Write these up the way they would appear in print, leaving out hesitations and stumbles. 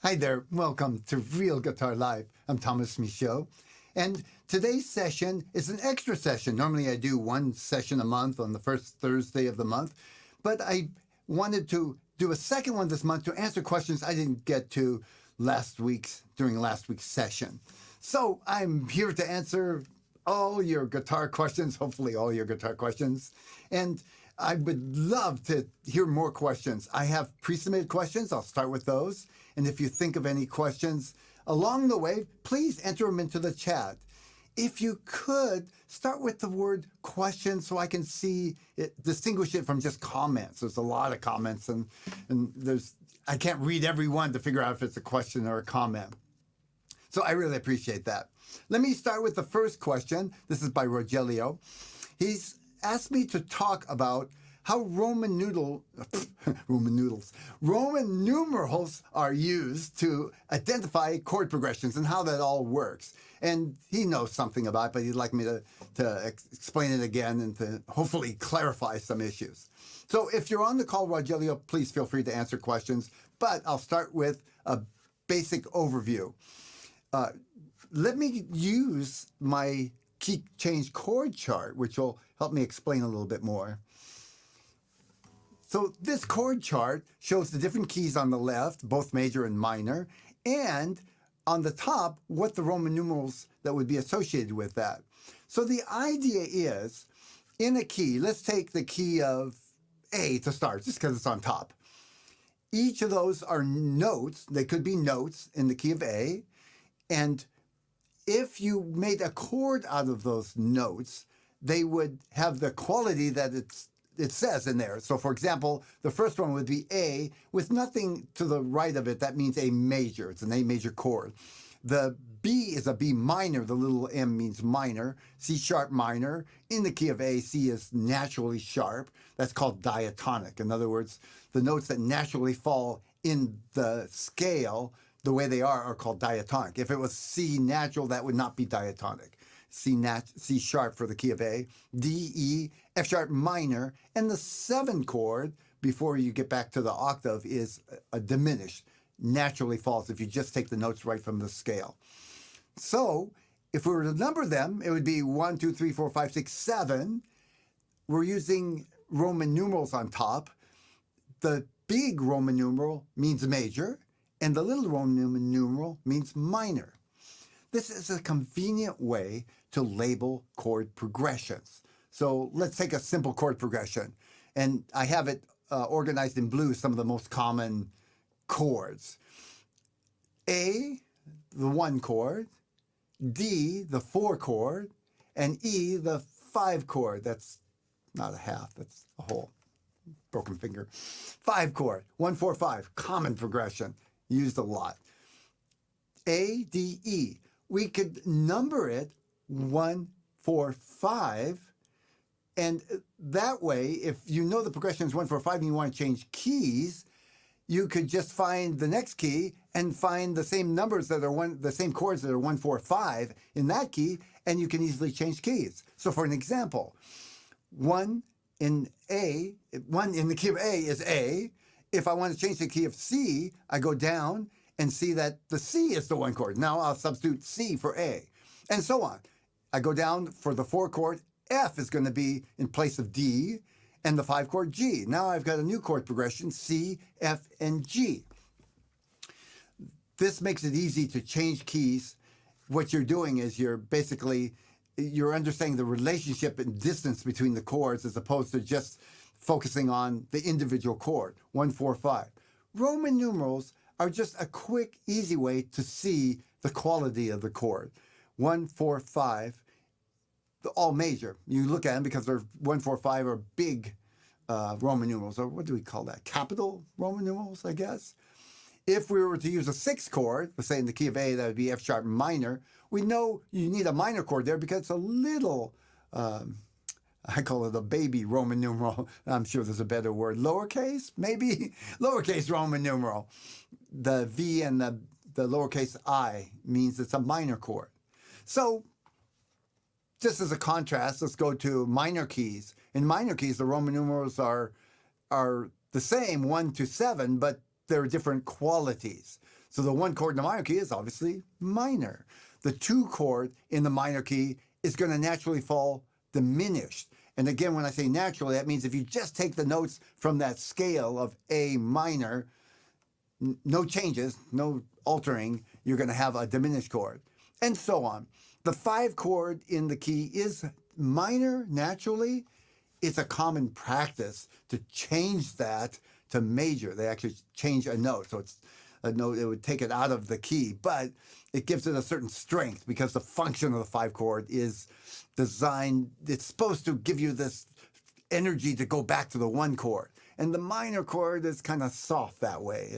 Hi there, welcome to Real Guitar Live. I'm Thomas Michaud, and today's session is an extra session. Normally I do one session a month on the first Thursday of the month, but I wanted to do a second one this month to answer questions I didn't get to during last week's session. So I'm here to answer all your guitar questions, hopefully all your guitar questions, and I would love to hear more questions. I have pre-submitted questions. I'll start with those. And if you think of any questions along the way, please enter them into the chat. If you could, start with the word question so I can see it, distinguish it from just comments. There's a lot of comments and I can't read every one to figure out if it's a question or a comment. So I really appreciate that. Let me start with the first question. This is by Rogelio. He's asked me to talk about how Roman numerals are used to identify chord progressions and how that all works. And he knows something about it, but he'd like me to explain it again and to hopefully clarify some issues. So if you're on the call, Rogelio, please feel free to answer questions, but I'll start with a basic overview. Let me use my key change chord chart, which will help me explain a little bit more. So this chord chart shows the different keys on the left, both major and minor, and on the top, what the Roman numerals that would be associated with that. So the idea is, in a key, let's take the key of A to start, just because it's on top. Each of those are notes. They could be notes in the key of A, and if you made a chord out of those notes, they would have the quality that it says in there. So for example, the first one would be A with nothing to the right of it. That means A major. It's an A major chord. The B is a B minor. The little M means minor. C sharp minor. In the key of A, C is naturally sharp. That's called diatonic. In other words, the notes that naturally fall in the scale the way they are called diatonic. If it was C natural, that would not be diatonic. C sharp for the key of A, D, E, F sharp minor, and the 7 chord before you get back to the octave is a diminished, naturally falls if you just take the notes right from the scale. So if we were to number them, it would be 1, 2, 3, 4, 5, 6, 7. We're using Roman numerals on top. The big Roman numeral means major, and the little Roman numeral means minor. This is a convenient way to label chord progressions. So let's take a simple chord progression. And I have it organized in blue, some of the most common chords. A, the 1 chord, D, the 4 chord, and E, the 5 chord. That's not a half, that's a whole broken finger. 5 chord, 1, 4, 5, common progression, used a lot. A, D, E. We could number it 1, 4, 5, and that way, if you know the progression is 1, 4, 5 and you want to change keys, you could just find the next key and find the same numbers that are the same chords that are 1, 4, 5 in that key, and you can easily change keys. So for an example, 1 in the key of A is A. If I want to change the key of C, I go down and see that the C is the 1 chord. Now I'll substitute C for A, and so on. I go down for the 4 chord, F is going to be in place of D, and the 5 chord G. Now I've got a new chord progression, C, F, and G. This makes it easy to change keys. What you're doing is you're understanding the relationship and distance between the chords as opposed to just focusing on the individual chord, 1, 4, 5. Roman numerals are just a quick, easy way to see the quality of the chord. 1, 4, 5, all major. You look at them because they're 1, 4, 5 are big Roman numerals, or what do we call that? Capital Roman numerals, I guess. If we were to use a 6 chord, let's say in the key of A, that would be F sharp minor, we know you need a minor chord there because it's a little, I call it a baby Roman numeral. I'm sure there's a better word. Lowercase, maybe? Lowercase Roman numeral. The V and the lowercase I means it's a minor chord. So just as a contrast, let's go to minor keys. In minor keys, the Roman numerals are the same, 1 to 7, but there are different qualities. So the 1 chord in the minor key is obviously minor. The 2 chord in the minor key is going to naturally fall diminished. And again, when I say naturally, that means if you just take the notes from that scale of A minor, no changes, no altering, you're going to have a diminished chord, and so on. The 5 chord in the key is minor naturally. It's a common practice to change that to major. They actually change a note. So it's a note, it would take it out of the key, but it gives it a certain strength because the function of the 5 chord is designed, it's supposed to give you this energy to go back to the 1 chord. And the minor chord is kind of soft that way.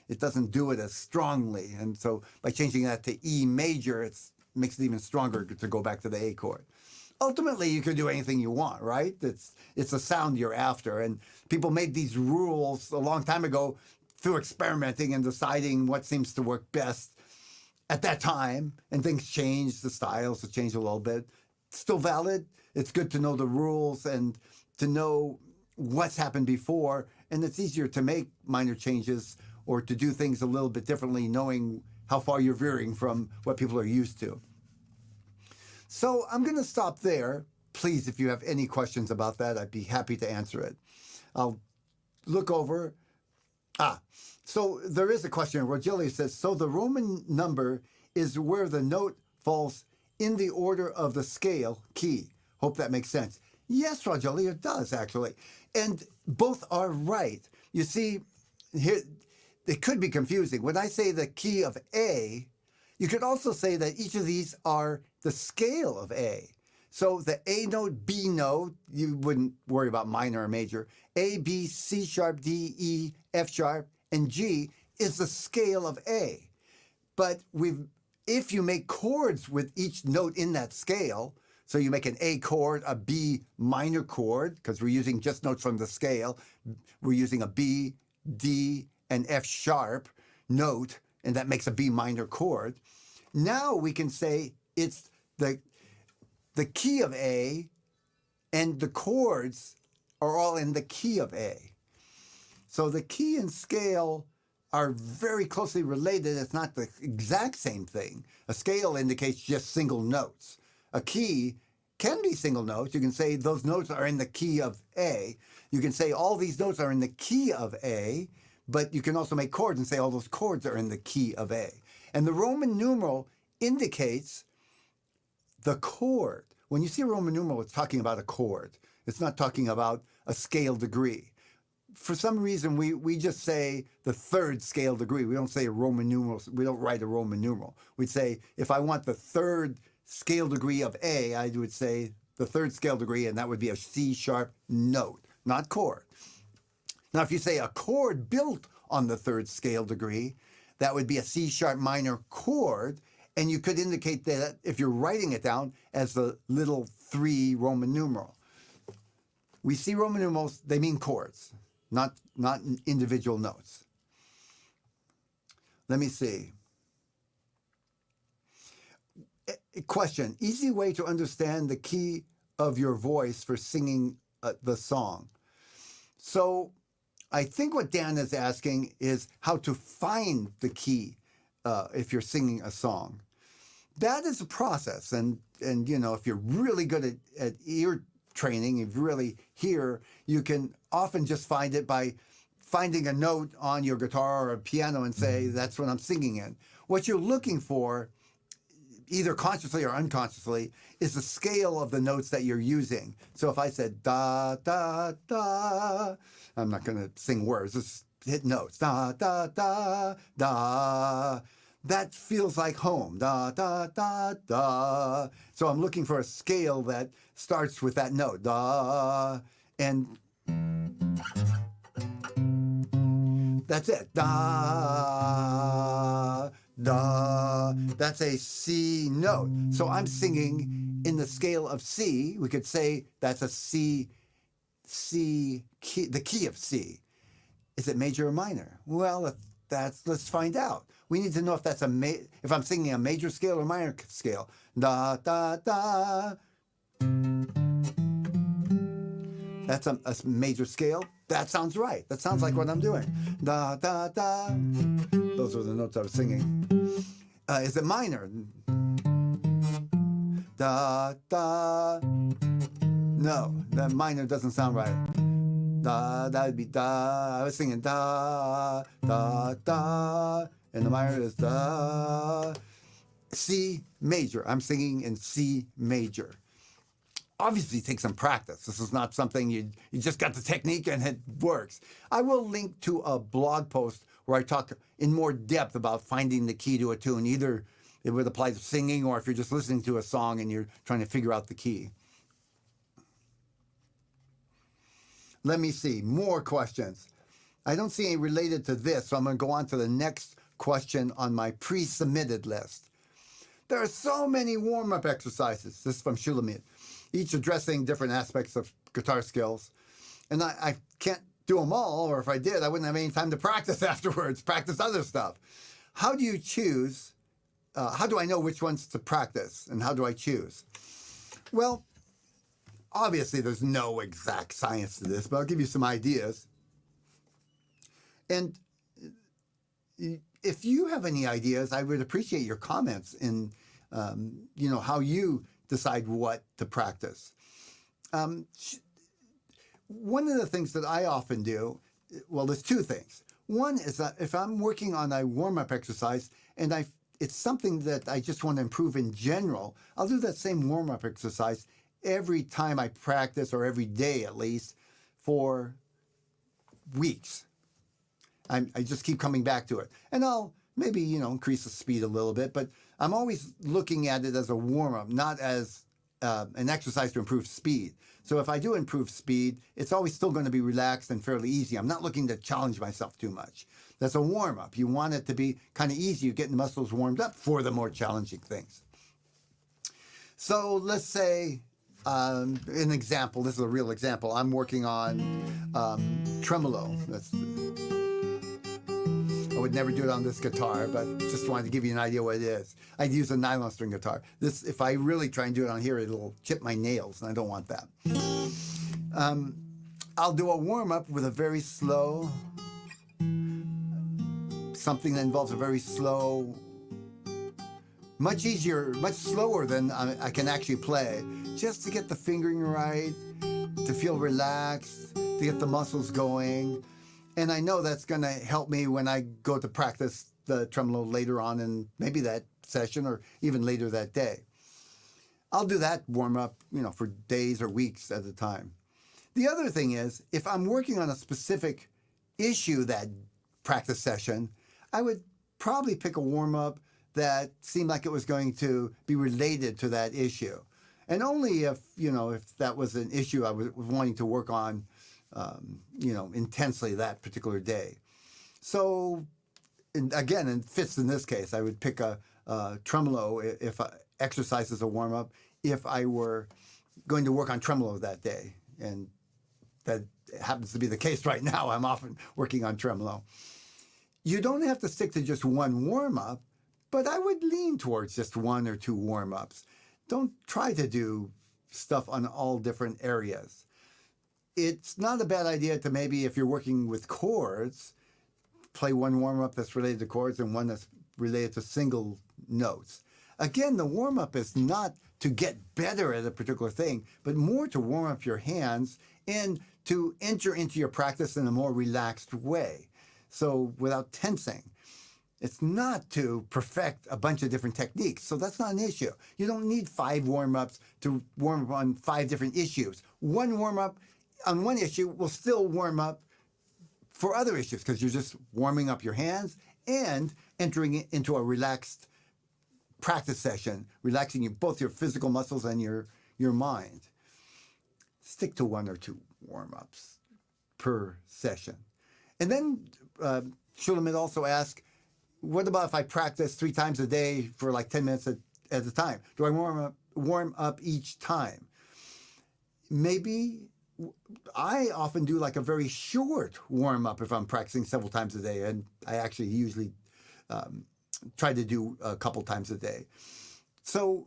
It doesn't do it as strongly. And so by changing that to E major, it makes it even stronger to go back to the A chord. Ultimately, you can do anything you want, right? It's a sound you're after. And people made these rules a long time ago through experimenting and deciding what seems to work best at that time. And things change, the styles have changed a little bit. Still valid. It's good to know the rules and to know what's happened before. And it's easier to make minor changes or to do things a little bit differently, knowing how far you're veering from what people are used to. So I'm going to stop there. Please, if you have any questions about that, I'd be happy to answer it. I'll look over. So there is a question. Rogelio says, so the Roman number is where the note falls in the order of the scale key. Hope that makes sense. Yes, Rogelio, it does actually. And both are right. You see, here, it could be confusing. When I say the key of A, you could also say that each of these are the scale of A. So the A note, B note, you wouldn't worry about minor or major. A, B, C sharp, D, E, F sharp, and G is the scale of A. But if you make chords with each note in that scale, so you make an A chord, a B minor chord, because we're using just notes from the scale. We're using a B, D, and F sharp note, and that makes a B minor chord. Now we can say it's the key of A, and the chords are all in the key of A. So the key and scale are very closely related. It's not the exact same thing. A scale indicates just single notes. A key can be single notes. You can say those notes are in the key of A. You can say all these notes are in the key of A, but you can also make chords and say all those chords are in the key of A. And the Roman numeral indicates the chord. When you see a Roman numeral, it's talking about a chord. It's not talking about a scale degree. For some reason, we just say the 3rd scale degree. We don't say a Roman numeral. We don't write a Roman numeral. We'd say, if I want the 3rd scale degree of A, I would say the 3rd scale degree, and that would be a C sharp note, not chord. Now, if you say a chord built on the 3rd scale degree, that would be a C sharp minor chord, and you could indicate that if you're writing it down as the little 3 Roman numeral. We see Roman numerals, they mean chords, not individual notes. Let me see. Question, easy way to understand the key of your voice for singing the song. So I think what Dan is asking is how to find the key if you're singing a song. That is a process, and you know, if you're really good at ear training, if you really hear, you can often just find it by finding a note on your guitar or a piano and say, that's what I'm singing in. What you're looking for, either consciously or unconsciously, is the scale of the notes that you're using. So if I said da, da, da, I'm not going to sing words, just hit notes. Da, da, da, da. That feels like home. Da, da, da, da. So I'm looking for a scale that starts with that note. Da, and that's it. Da, da. That's a C note. So I'm singing in the scale of C. We could say that's a C key, the key of C. Is it major or minor? Well, let's find out. We need to know if that's if I'm singing a major scale or minor scale. Da, da, da. That's a major scale. That sounds right. That sounds like what I'm doing. Da, da, da. Those were the notes I was singing. Is it minor? Da, da. No, that minor doesn't sound right. Da, that would be da. I was singing da, da, da. And the minor is da. C major. I'm singing in C major. Obviously, take some practice. This is not something you just got the technique and it works. I will link to a blog post where I talk in more depth about finding the key to a tune. Either it would apply to singing, or if you're just listening to a song and you're trying to figure out the key. Let me see. More questions. I don't see any related to this, so I'm going to go on to the next question on my pre-submitted list. There are so many warm-up exercises. This is from Shulamit, each addressing different aspects of guitar skills. And I can't do them all, or if I did, I wouldn't have any time to practice afterwards, practice other stuff. How do you choose? How do I know which ones to practice, and how do I choose? Well, obviously there's no exact science to this, but I'll give you some ideas. And if you have any ideas, I would appreciate your comments in, how you decide what to practice. One of the things that I often do, well, there's two things. One is that if I'm working on a warm-up exercise and it's something that I just want to improve in general, I'll do that same warm-up exercise every time I practice, or every day at least, for weeks. I just keep coming back to it. And I'll maybe, increase the speed a little bit, but I'm always looking at it as a warm-up, not as an exercise to improve speed. So if I do improve speed, it's always still going to be relaxed and fairly easy. I'm not looking to challenge myself too much. That's a warm-up. You want it to be kind of easy. You're getting the muscles warmed up for the more challenging things. So let's say, an example, this is a real example. I'm working on tremolo. I would never do it on this guitar, but just wanted to give you an idea what it is. I'd use a nylon string guitar. This, if I really try and do it on here, it'll chip my nails, and I don't want that. I'll do a warm-up with a very slow, something that involves a very slow, much easier, much slower than I can actually play, just to get the fingering right, to feel relaxed, to get the muscles going. And I know that's going to help me when I go to practice the tremolo later on in maybe that session, or even later that day. I'll do that warm-up, for days or weeks at a time. The other thing is, if I'm working on a specific issue that practice session, I would probably pick a warm-up that seemed like it was going to be related to that issue. And only if, if that was an issue I was wanting to work on, intensely that particular day. So, again, it fits in this case. I would pick a tremolo if exercise as a warm-up if I were going to work on tremolo that day. And that happens to be the case right now. I'm often working on tremolo. You don't have to stick to just one warm-up, but I would lean towards just one or two warm-ups. Don't try to do stuff on all different areas. It's not a bad idea to maybe, if you're working with chords, play one warm-up that's related to chords and one that's related to single notes. Again, the warm-up is not to get better at a particular thing, but more to warm up your hands and to enter into your practice in a more relaxed way. So without tensing. It's not to perfect a bunch of different techniques, so that's not an issue. You don't need 5 warm-ups to warm up on 5 different issues. One warm-up on one issue will still warm up for other issues, because you're just warming up your hands and entering into a relaxed practice session, relaxing both your physical muscles and your mind. Stick to 1 or 2 warm-ups per session. And then Shulamit also asked, what about if I practice 3 times a day for like 10 minutes at a time? Do I warm up each time? Maybe. I often do like a very short warm-up if I'm practicing several times a day, and I actually usually try to do a couple times a day. So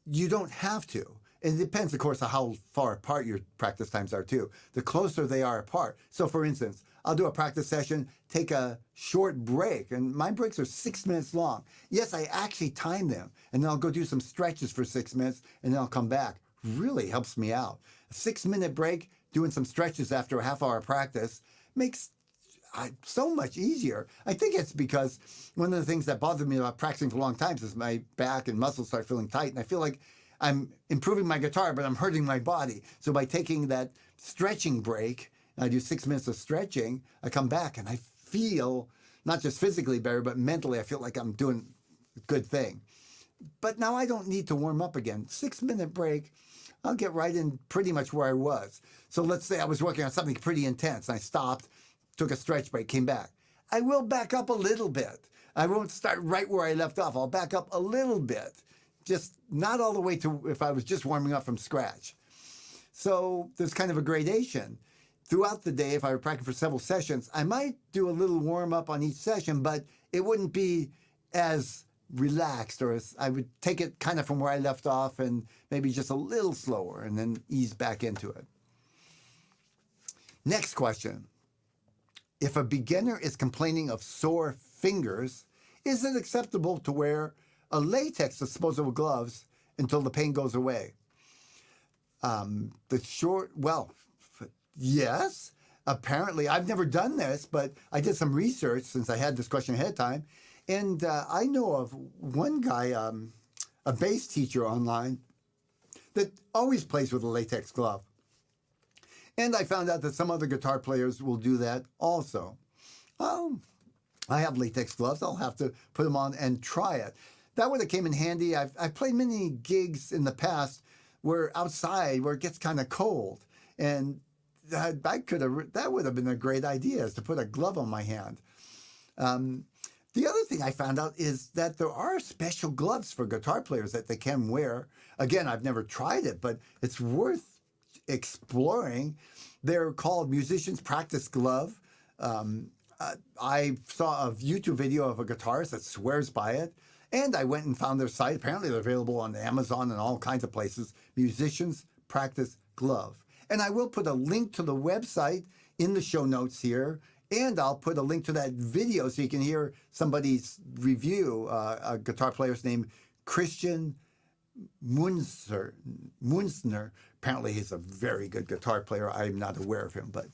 you don't have to. it depends, of course, on how far apart your practice times are too. The closer they are apart. So for instance, I'll do a practice session, take a short break, and my breaks are 6 minutes long. Yes, I actually time them, and then I'll go do some stretches for 6 minutes, and then I'll come back. Really helps me out. A 6 minute break, doing some stretches after a half hour practice makes so much easier. I think it's because one of the things that bothered me about practicing for long times is my back and muscles start feeling tight, and I feel like I'm improving my guitar, but I'm hurting my body. So by taking that stretching break, I do 6 minutes of stretching, I come back and I feel not just physically better, but mentally I feel like I'm doing a good thing. But now I don't need to warm up again. 6 minute break, I'll get right in pretty much where I was. So let's say I was working on something pretty intense and I stopped, took a stretch break, came back. I will back up a little bit. I won't start right where I left off. I'll back up a little bit, just not all the way to if I was just warming up from scratch. So there's kind of a gradation. Throughout the day, if I were practicing for several sessions, I might do a little warm up on each session, but it wouldn't be as relaxed, or as I would take it kind of from where I left off and maybe just a little slower and then ease back into it. Next question. If a beginner is complaining of sore fingers, is it acceptable to wear a latex disposable gloves until the pain goes away? Yes. Apparently, I've never done this, but I did some research since I had this question ahead of time. And I know of one guy, a bass teacher online, that always plays with a latex glove. And I found out that some other guitar players will do that also. I have latex gloves. I'll have to put them on and try it. That would have came in handy. I've played many gigs in the past where outside, where it gets kind of cold. And that would have been a great idea, is to put a glove on my hand. The other thing I found out is that there are special gloves for guitar players that they can wear. Again, I've never tried it, but it's worth exploring. They're called Musician's Practice Glove. I saw a YouTube video of a guitarist that swears by it, and I went and found their site. Apparently, they're available on Amazon and all kinds of places. Musician's Practice Glove. And I will put a link to the website in the show notes here, and I'll put a link to that video so you can hear somebody's review. A guitar player's named Christian Munzner. Apparently, he's a very good guitar player. I'm not aware of him, but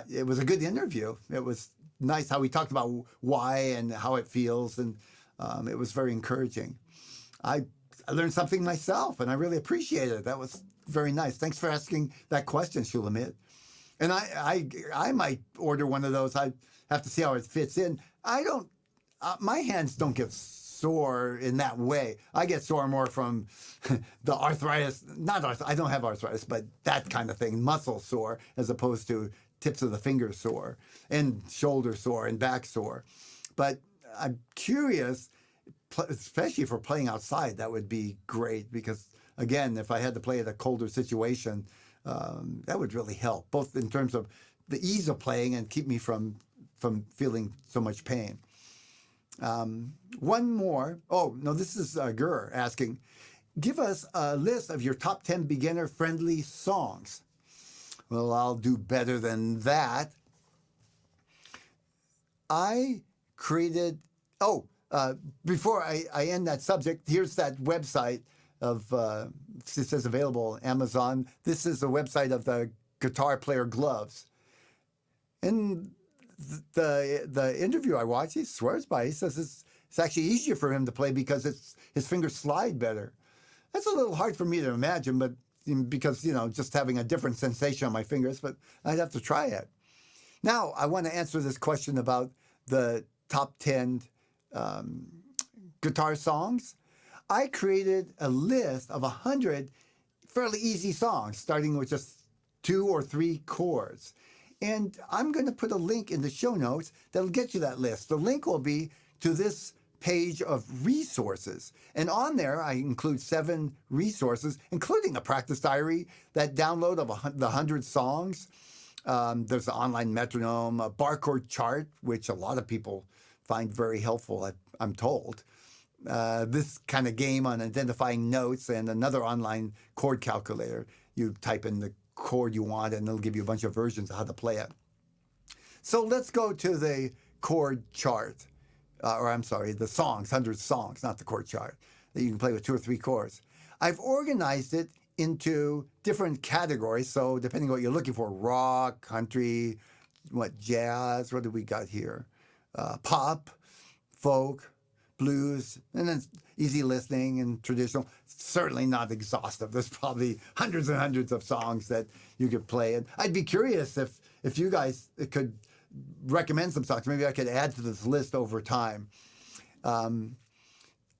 it was a good interview. It was nice how he talked about why and how it feels, and it was very encouraging. I learned something myself, and I really appreciate it. That was very nice. Thanks for asking that question, Shulamit. And I might order one of those. I have to see how it fits in. My hands don't get sore in that way. I get sore more from the arthritis. I don't have arthritis, but that kind of thing, muscle sore, as opposed to tips of the fingers sore, and shoulder sore, and back sore. But I'm curious, especially for playing outside, that would be great, because again, if I had to play at a colder situation, that would really help, both in terms of the ease of playing and keep me from feeling so much pain. One more. Oh, no, this is Gur asking, give us a list of your top 10 beginner-friendly songs. Well, I'll do better than that. I created... before I end that subject, here's that website of, it says available on Amazon. This is the website of the guitar player gloves. And the interview I watched, he swears by it. He says it's actually easier for him to play because his fingers slide better. That's a little hard for me to imagine, but because, just having a different sensation on my fingers, but I'd have to try it. Now, I want to answer this question about the top 10 guitar songs. I created a list of 100 fairly easy songs, starting with just 2 or 3 chords. And I'm going to put a link in the show notes that'll get you that list. The link will be to this page of resources. And on there, I include 7 resources, including a practice diary, that download of the 100 songs. There's an online metronome, a bar chord chart, which a lot of people find very helpful, I'm told. this kind of game on identifying notes and another online chord calculator. You type in the chord you want and it'll give you a bunch of versions of how to play it. So let's go to the chord chart, or I'm sorry, the songs, 100 songs, not the chord chart, that you can play with 2 or 3 chords. I've organized it into different categories. So depending on what you're looking for, rock, country, jazz, what do we got here? Pop, folk, blues, and then easy listening and traditional. Certainly not exhaustive. There's probably hundreds and hundreds of songs that you could play. And I'd be curious if you guys could recommend some songs. Maybe I could add to this list over time. And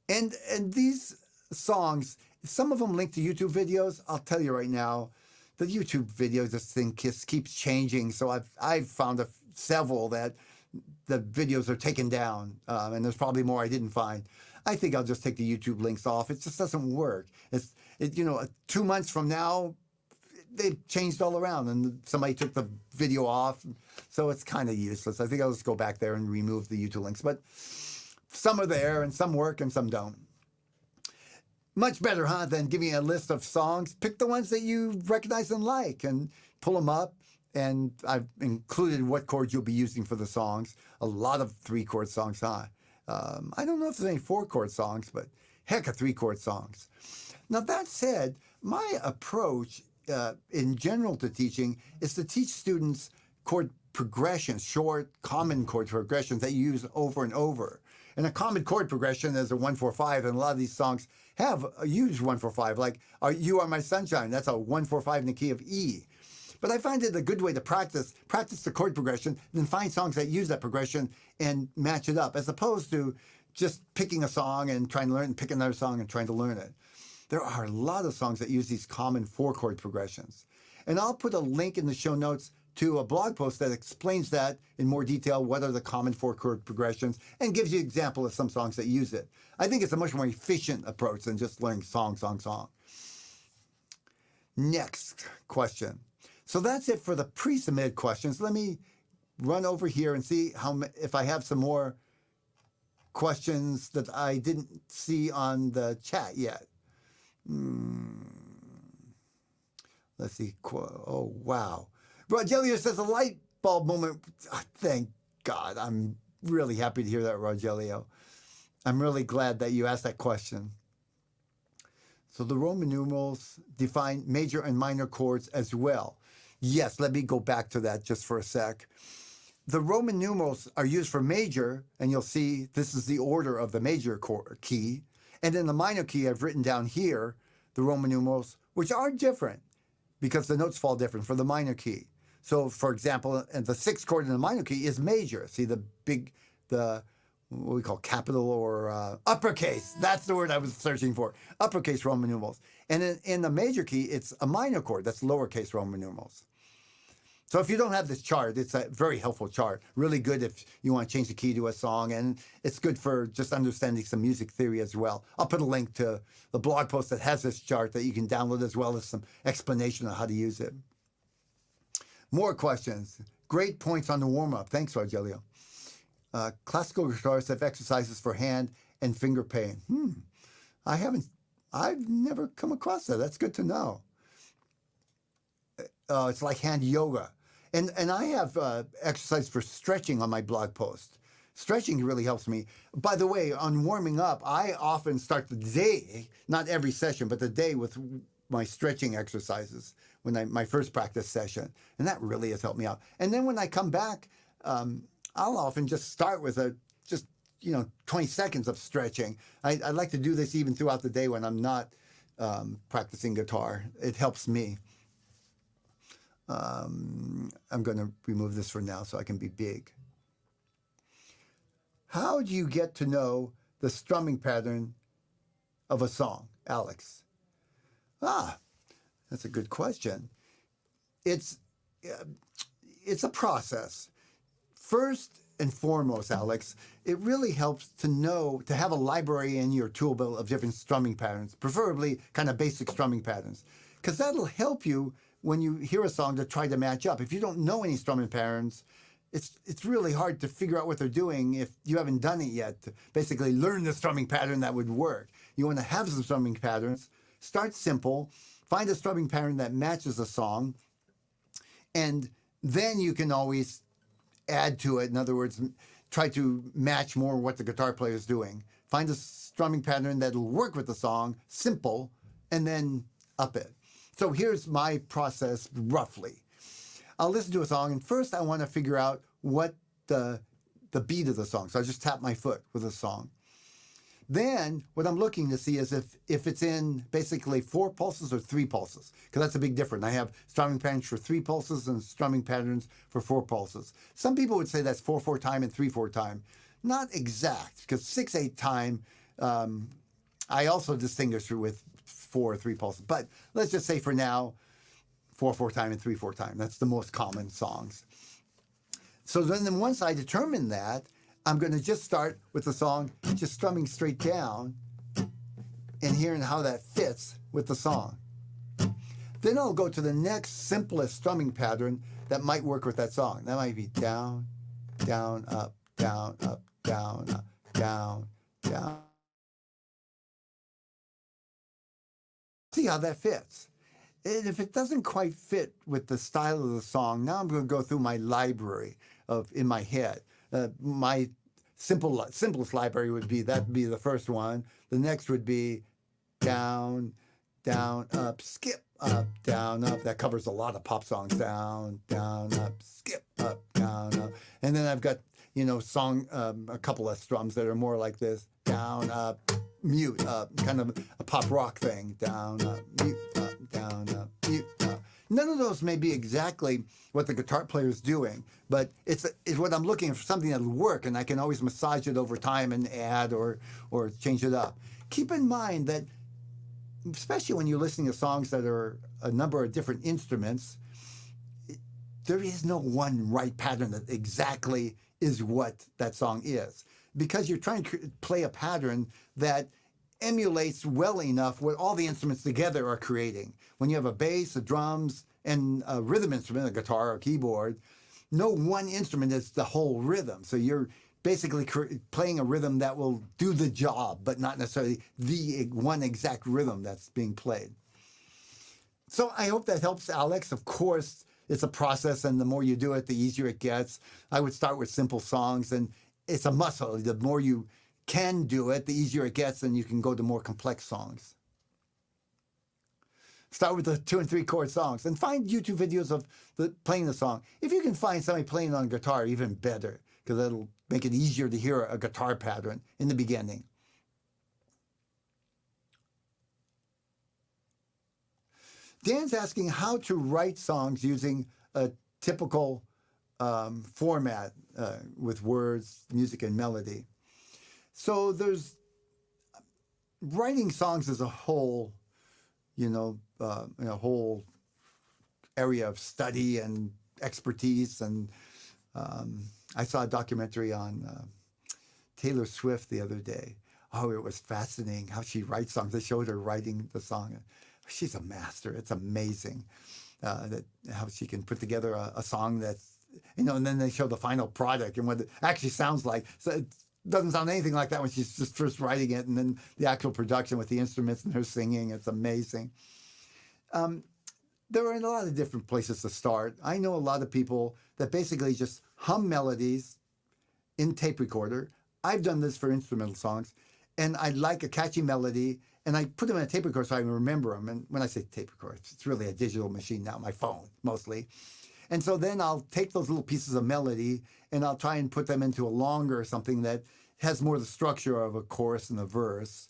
these songs, some of them link to YouTube videos. I'll tell you right now, the YouTube videos, this thing keeps changing. So I've found several that the videos are taken down, and there's probably more I didn't find. I think I'll just take the YouTube links off. It just doesn't work. 2 months from now, they've changed all around, and somebody took the video off, so it's kind of useless. I think I'll just go back there and remove the YouTube links. But some are there, and some work, and some don't. Much better, huh, than giving a list of songs. Pick the ones that you recognize and like, and pull them up. And I've included what chords you'll be using for the songs. A lot of 3-chord songs, huh? I don't know if there's any 4-chord songs, but heck of 3-chord songs. Now, that said, my approach in general to teaching is to teach students chord progressions, short, common chord progressions that you use over and over. And a common chord progression is a 1-4-5, and a lot of these songs have a huge 1-4-5, like You Are My Sunshine. That's a 1-4-5 in the key of E. But I find it a good way to practice the chord progression, then find songs that use that progression and match it up, as opposed to just picking a song and trying to learn, and pick another song and trying to learn it. There are a lot of songs that use these common 4-chord progressions. And I'll put a link in the show notes to a blog post that explains that in more detail, what are the common 4-chord progressions, and gives you an example of some songs that use it. I think it's a much more efficient approach than just learning song, song, song. Next question. So that's it for the pre-submitted questions. Let me run over here and see if I have some more questions that I didn't see on the chat yet. Let's see. Oh, wow. Rogelio says a light bulb moment. Thank God. I'm really happy to hear that, Rogelio. I'm really glad that you asked that question. So the Roman numerals define major and minor chords as well. Yes, let me go back to that just for a sec. The Roman numerals are used for major, and you'll see this is the order of the major key. And in the minor key, I've written down here the Roman numerals, which are different because the notes fall different for the minor key. So, for example, and the 6th chord in the minor key is major. See what we call capital or uppercase. That's the word I was searching for. Uppercase Roman numerals. And in the major key, it's a minor chord. That's lowercase Roman numerals. So if you don't have this chart, it's a very helpful chart. Really good if you want to change the key to a song, and it's good for just understanding some music theory as well. I'll put a link to the blog post that has this chart that you can download, as well as some explanation of how to use it. More questions. Great points on the warm-up. Thanks, Rogelio. Classical guitarists have exercises for hand and finger pain. I've never come across that. That's good to know. It's like hand yoga. And I have exercise for stretching on my blog post. Stretching really helps me. By the way, on warming up, I often start the day, not every session, but the day with my stretching exercises my first practice session. And that really has helped me out. And then when I come back, I'll often just start with 20 seconds of stretching. I like to do this even throughout the day when I'm not practicing guitar. It helps me. I'm going to remove this for now so I can be big. How do you get to know the strumming pattern of a song, Alex? That's a good question. It's a process. First and foremost, Alex, it really helps to have a library in your tool belt of different strumming patterns, preferably kind of basic strumming patterns, because that'll help you when you hear a song to try to match up. If you don't know any strumming patterns, it's really hard to figure out what they're doing if you haven't done it yet. To basically learn the strumming pattern that would work. You want to have some strumming patterns. Start simple. Find a strumming pattern that matches a song, and then you can always add to it. In other words, try to match more what the guitar player is doing. Find a strumming pattern that'll work with the song, simple, and then up it. So here's my process roughly. I'll listen to a song, and first I want to figure out what the beat of the song. So I just tap my foot with a song. Then what I'm looking to see is if it's in basically 4 pulses or 3 pulses, because that's a big difference. I have strumming patterns for 3 pulses and strumming patterns for 4 pulses. Some people would say that's 4/4 time and 3/4 time. Not exact, because 6/8 time, I also distinguish with 4 or 3 pulses. But let's just say for now, 4/4 time and 3/4 time. That's the most common songs. So then once I determine that, I'm going to just start with the song just strumming straight down and hearing how that fits with the song. Then I'll go to the next simplest strumming pattern that might work with that song. That might be down, down, up, down, up, down, up, down, down. See how that fits. And if it doesn't quite fit with the style of the song, now I'm going to go through my library in my head. My simplest library would be, that'd be the first one. The next would be down, down, up, skip, up, down, up. That covers a lot of pop songs. Down, down, up, skip, up, down, up. And then I've got, a couple of strums that are more like this. Down, up, mute, up, kind of a pop rock thing. Down, up, mute, up, down, up, mute, up. None of those may be exactly what the guitar player is doing, but it's what I'm looking for, something that'll work, and I can always massage it over time and add or change it up. Keep in mind that, especially when you're listening to songs that are a number of different instruments, there is no one right pattern that exactly is what that song is, because you're trying to play a pattern that emulates well enough what all the instruments together are creating. When you have a bass, a drums, and a rhythm instrument, a guitar or keyboard, no one instrument is the whole rhythm. So you're basically playing a rhythm that will do the job, but not necessarily the one exact rhythm that's being played. So I hope that helps, Alex. Of course, it's a process, and the more you do it, the easier it gets. I would start with simple songs, and it's a muscle. The more you can do it, the easier it gets, and you can go to more complex songs. Start with the 2 and 3 chord songs, and find YouTube videos of playing the song. If you can find somebody playing on guitar, even better, because that'll make it easier to hear a guitar pattern in the beginning. Dan's asking how to write songs using a typical format with words, music, and melody. So there's writing songs as a whole, a whole area of study and expertise. And I saw a documentary on Taylor Swift the other day. Oh, it was fascinating how she writes songs. They showed her writing the song. She's a master. It's amazing how she can put together a song that's, and then they show the final product and what it actually sounds like. So it doesn't sound anything like that when she's just first writing it, and then the actual production with the instruments and her singing. It's amazing. There are a lot of different places to start. I know a lot of people that basically just hum melodies in tape recorder. I've done this for instrumental songs, and I like a catchy melody, and I put them in a tape recorder so I can remember them. And when I say tape recorder, it's really a digital machine now, my phone mostly. And so then I'll take those little pieces of melody and I'll try and put them into a longer something that has more the structure of a chorus and a verse.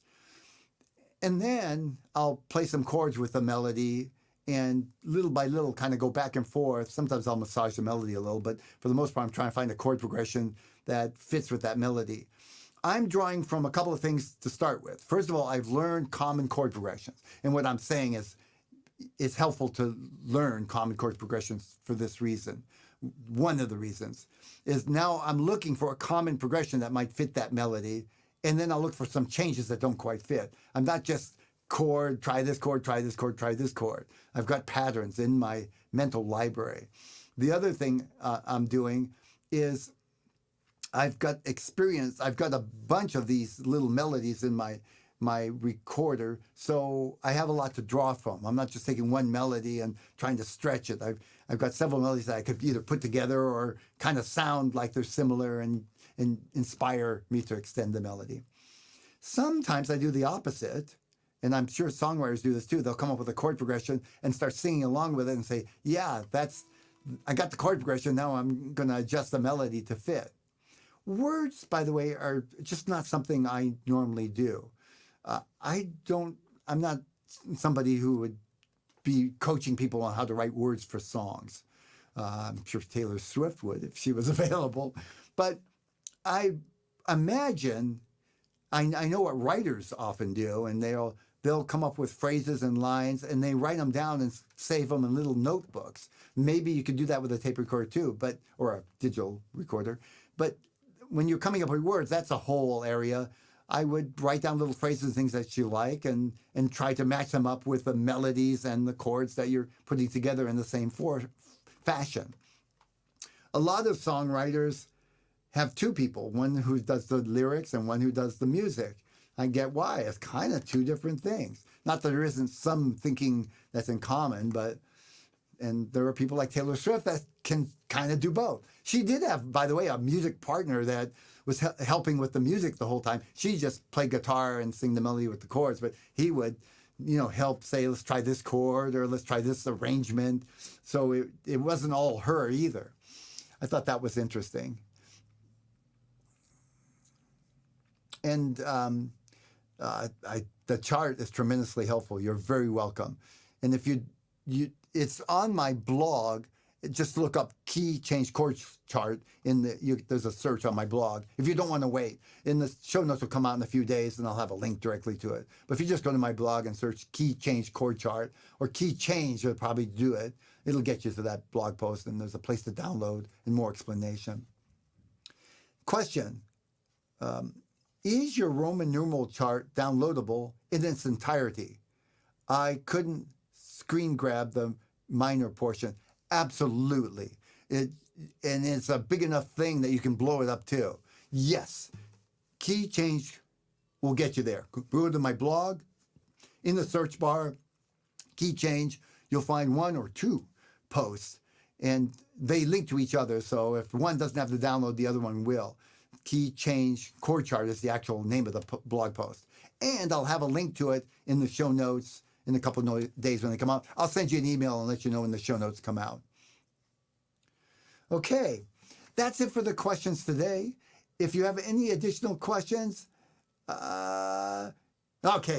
And then I'll play some chords with the melody and little by little kind of go back and forth. Sometimes I'll massage the melody a little, but for the most part, I'm trying to find a chord progression that fits with that melody. I'm drawing from a couple of things to start with. First of all, I've learned common chord progressions. And what I'm saying is it's helpful to learn common chord progressions for this reason. One of the reasons is now I'm looking for a common progression that might fit that melody, and then I'll look for some changes that don't quite fit. I'm not just chord, try this chord, try this chord, try this chord. I've got patterns in my mental library. The other thing I'm doing is I've got experience. I've got a bunch of these little melodies in my recorder, so I have a lot to draw from. I'm not just taking one melody and trying to stretch it. I've got several melodies that I could either put together or kind of sound like they're similar and inspire me to extend the melody. Sometimes I do the opposite, and I'm sure songwriters do this too. They'll come up with a chord progression and start singing along with it and say, yeah, I got the chord progression, now I'm going to adjust the melody to fit. Words, by the way, are just not something I normally do. I'm not somebody who would be coaching people on how to write words for songs. I'm sure Taylor Swift would if she was available. But I imagine, I know what writers often do, and they'll come up with phrases and lines, and they write them down and save them in little notebooks. Maybe you could do that with a tape recorder too, or a digital recorder. But when you're coming up with words, that's a whole area. I would write down little phrases and things that you like and try to match them up with the melodies and the chords that you're putting together in the same fashion. A lot of songwriters have two people, one who does the lyrics and one who does the music. I get why. It's kind of two different things. Not that there isn't some thinking that's in common, and there are people like Taylor Swift that can kind of do both. She did have, by the way, a music partner that was helping with the music the whole time. She just played guitar and sing the melody with the chords, but he would, help say, let's try this chord or let's try this arrangement. So it wasn't all her either. I thought that was interesting. And the chart is tremendously helpful. You're very welcome. And if it's on my blog. Just look up key change chord chart there's a search on my blog. If you don't want to wait, the show notes will come out in a few days and I'll have a link directly to it. But if you just go to my blog and search key change chord chart or key change, you'll probably do it. It'll get you to that blog post and there's a place to download and more explanation. Question. Is your Roman numeral chart downloadable in its entirety? I couldn't screen grab the minor portion. Absolutely. And it's a big enough thing that you can blow it up too. Yes. Key change will get you there. Go to my blog. In the search bar, key change, you'll find one or two posts. And they link to each other. So if one doesn't have to download, the other one will. Key change chord chart is the actual name of the blog post. And I'll have a link to it in the show notes in a couple of days when they come out. I'll send you an email and let you know when the show notes come out. Okay, that's it for the questions today. If you have any additional questions, okay,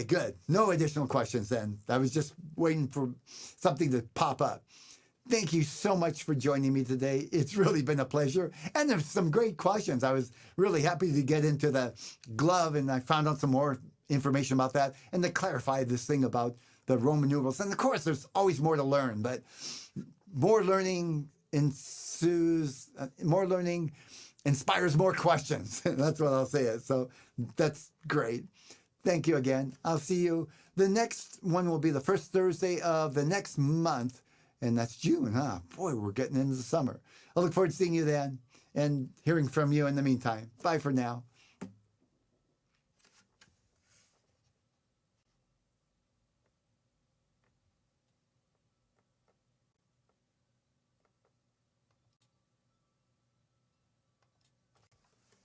good. No additional questions then. I was just waiting for something to pop up. Thank you so much for joining me today. It's really been a pleasure. And there's some great questions. I was really happy to get into the glove and I found out some more information about that and to clarify this thing about the Roman numerals. And of course, there's always more to learn, but more learning ensues, more learning inspires more questions. That's what I'll say. So that's great. Thank you again. I'll see you. The next one will be the first Thursday of the next month, and that's June, huh? Boy, we're getting into the summer. I look forward to seeing you then and hearing from you in the meantime. Bye for now.